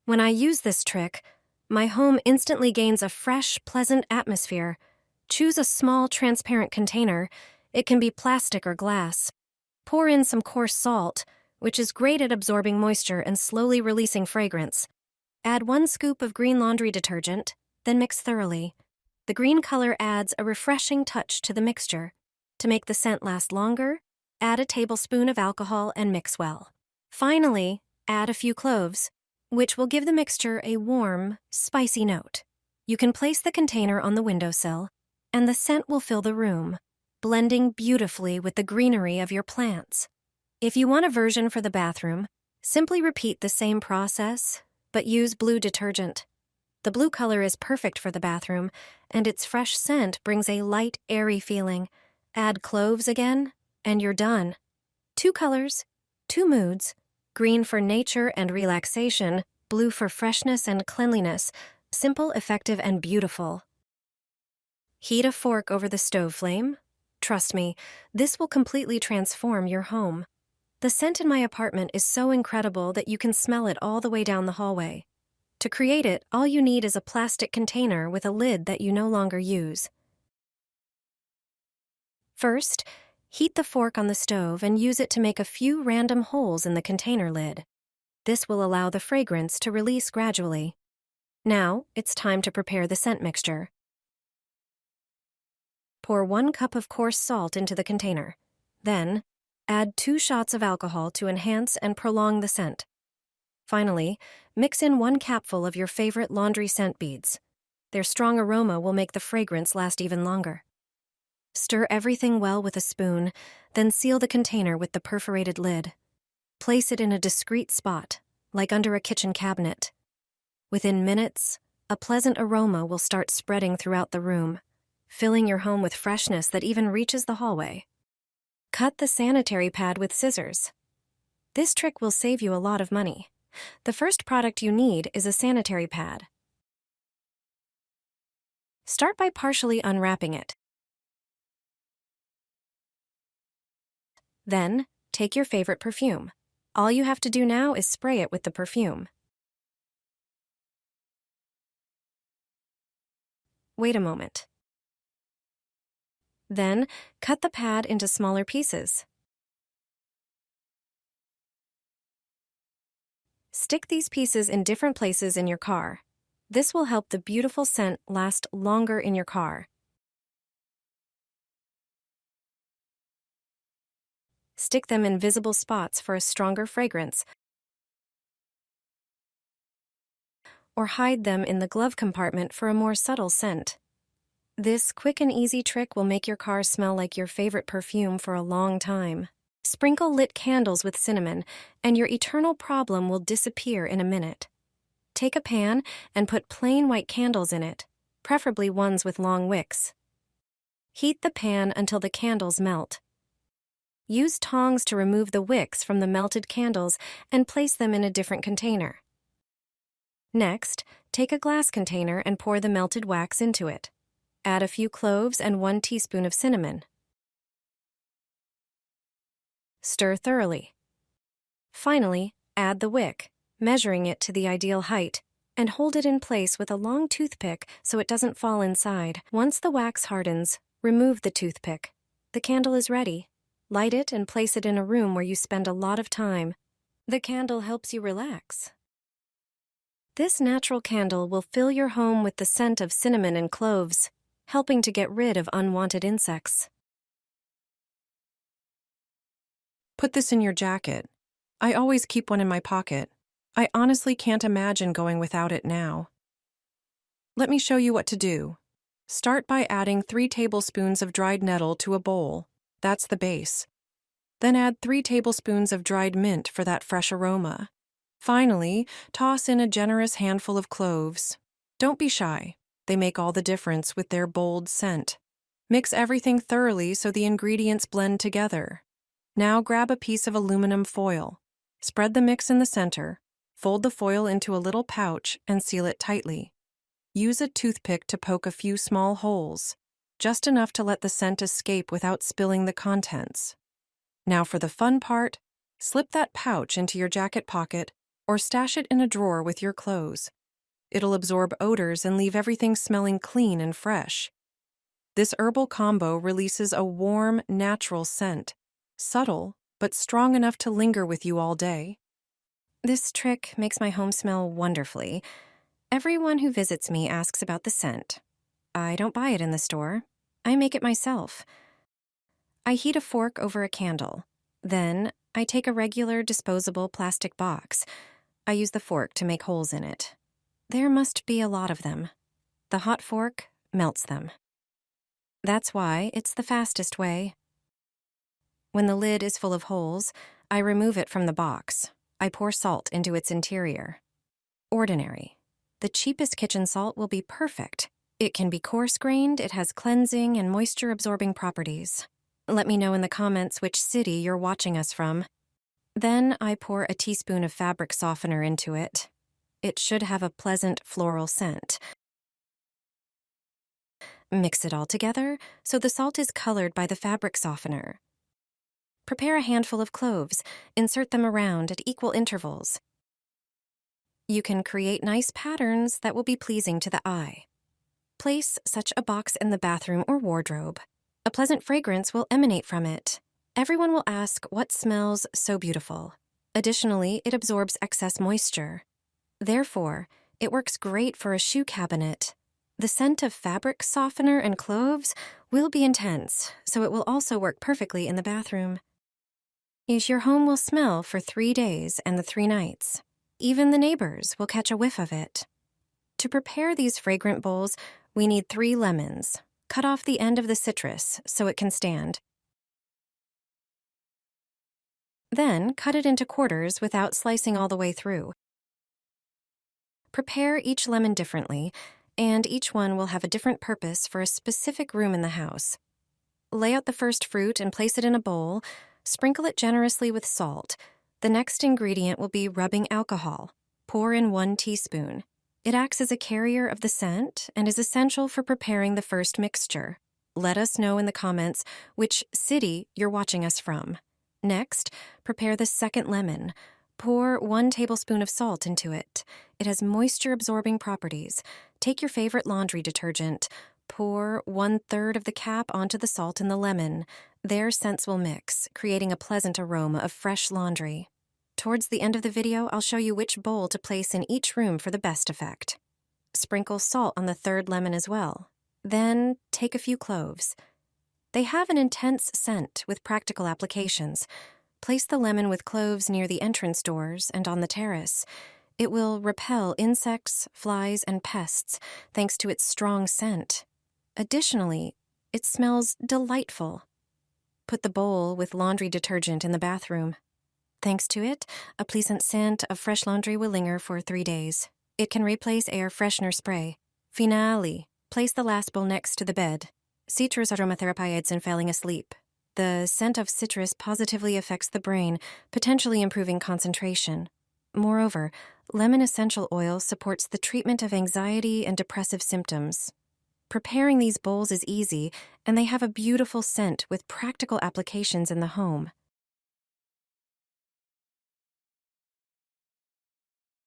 When I use this trick, my home instantly gains a fresh, pleasant atmosphere. Choose a small, transparent container. It can be plastic or glass. Pour in some coarse salt, which is great at absorbing moisture and slowly releasing fragrance. Add 1 scoop of green laundry detergent, then mix thoroughly. The green color adds a refreshing touch to the mixture. To make the scent last longer, add a tablespoon of alcohol and mix well. Finally, add a few cloves, which will give the mixture a warm, spicy note. You can place the container on the windowsill, and the scent will fill the room, blending beautifully with the greenery of your plants. If you want a version for the bathroom, simply repeat the same process, but use blue detergent. The blue color is perfect for the bathroom, and its fresh scent brings a light, airy feeling. Add cloves again, and you're done. 2 colors, 2 moods, green for nature and relaxation, blue for freshness and cleanliness, simple, effective, and beautiful. Heat a fork over the stove flame. Trust me, this will completely transform your home. The scent in my apartment is so incredible that you can smell it all the way down the hallway. To create it, all you need is a plastic container with a lid that you no longer use. First, heat the fork on the stove and use it to make a few random holes in the container lid. This will allow the fragrance to release gradually. Now, it's time to prepare the scent mixture. Pour 1 cup of coarse salt into the container. Then, add 2 shots of alcohol to enhance and prolong the scent. Finally, mix in 1 capful of your favorite laundry scent beads. Their strong aroma will make the fragrance last even longer. Stir everything well with a spoon, then seal the container with the perforated lid. Place it in a discreet spot, like under a kitchen cabinet. Within minutes, a pleasant aroma will start spreading throughout the room, filling your home with freshness that even reaches the hallway. Cut the sanitary pad with scissors. This trick will save you a lot of money. The first product you need is a sanitary pad. Start by partially unwrapping it. Then, take your favorite perfume. All you have to do now is spray it with the perfume. Wait a moment. Then, cut the pad into smaller pieces. Stick these pieces in different places in your car. This will help the beautiful scent last longer in your car. Stick them in visible spots for a stronger fragrance, or hide them in the glove compartment for a more subtle scent. This quick and easy trick will make your car smell like your favorite perfume for a long time. Sprinkle lit candles with cinnamon, and your eternal problem will disappear in a minute. Take a pan and put plain white candles in it, preferably ones with long wicks. Heat the pan until the candles melt. Use tongs to remove the wicks from the melted candles and place them in a different container. Next, take a glass container and pour the melted wax into it. Add a few cloves and 1 teaspoon of cinnamon. Stir thoroughly. Finally, add the wick, measuring it to the ideal height, and hold it in place with a long toothpick so it doesn't fall inside. Once the wax hardens, remove the toothpick. The candle is ready. Light it and place it in a room where you spend a lot of time. The candle helps you relax. This natural candle will fill your home with the scent of cinnamon and cloves, helping to get rid of unwanted insects. Put this in your jacket. I always keep one in my pocket. I honestly can't imagine going without it now. Let me show you what to do. Start by adding 3 tablespoons of dried nettle to a bowl. That's the base. Then add 3 tablespoons of dried mint for that fresh aroma. Finally, toss in a generous handful of cloves. Don't be shy. They make all the difference with their bold scent. Mix everything thoroughly so the ingredients blend together. Now grab a piece of aluminum foil. Spread the mix in the center. Fold the foil into a little pouch and seal it tightly. Use a toothpick to poke a few small holes, just enough to let the scent escape without spilling the contents. Now for the fun part, slip that pouch into your jacket pocket or stash it in a drawer with your clothes. It'll absorb odors and leave everything smelling clean and fresh. This herbal combo releases a warm, natural scent, subtle, but strong enough to linger with you all day. This trick makes my home smell wonderfully. Everyone who visits me asks about the scent. I don't buy it in the store. I make it myself. I heat a fork over a candle. Then, I take a regular disposable plastic box. I use the fork to make holes in it. There must be a lot of them. The hot fork melts them. That's why it's the fastest way. When the lid is full of holes, I remove it from the box. I pour salt into its interior. Ordinary. The cheapest kitchen salt will be perfect. It can be coarse-grained, it has cleansing and moisture-absorbing properties. Let me know in the comments which city you're watching us from. Then I pour a teaspoon of fabric softener into it. It should have a pleasant floral scent. Mix it all together so the salt is colored by the fabric softener. Prepare a handful of cloves. Insert them around at equal intervals. You can create nice patterns that will be pleasing to the eye. Place such a box in the bathroom or wardrobe. A pleasant fragrance will emanate from it. Everyone will ask what smells so beautiful. Additionally, it absorbs excess moisture. Therefore, it works great for a shoe cabinet. The scent of fabric softener and cloves will be intense, so it will also work perfectly in the bathroom. Your home will smell for 3 days and the 3 nights. Even the neighbors will catch a whiff of it. To prepare these fragrant bowls, we need 3 lemons. Cut off the end of the citrus so it can stand. Then, cut it into quarters without slicing all the way through. Prepare each lemon differently, and each one will have a different purpose for a specific room in the house. Lay out the first fruit and place it in a bowl. Sprinkle it generously with salt. The next ingredient will be rubbing alcohol. Pour in 1 teaspoon. It acts as a carrier of the scent and is essential for preparing the first mixture. Let us know in the comments which city you're watching us from. Next, prepare the second lemon. Pour 1 tablespoon of salt into it. It has moisture-absorbing properties. Take your favorite laundry detergent. Pour 1/3 of the cap onto the salt and the lemon. Their scents will mix, creating a pleasant aroma of fresh laundry. Towards the end of the video, I'll show you which bowl to place in each room for the best effect. Sprinkle salt on the 3rd lemon as well. Then, take a few cloves. They have an intense scent with practical applications. Place the lemon with cloves near the entrance doors and on the terrace. It will repel insects, flies, and pests thanks to its strong scent. Additionally, it smells delightful. Put the bowl with laundry detergent in the bathroom. Thanks to it, a pleasant scent of fresh laundry will linger for 3 days. It can replace air freshener spray. Finale. Place the last bowl next to the bed. Citrus aromatherapy in falling asleep. The scent of citrus positively affects the brain, potentially improving concentration. Moreover, lemon essential oil supports the treatment of anxiety and depressive symptoms. Preparing these bowls is easy, and they have a beautiful scent with practical applications in the home.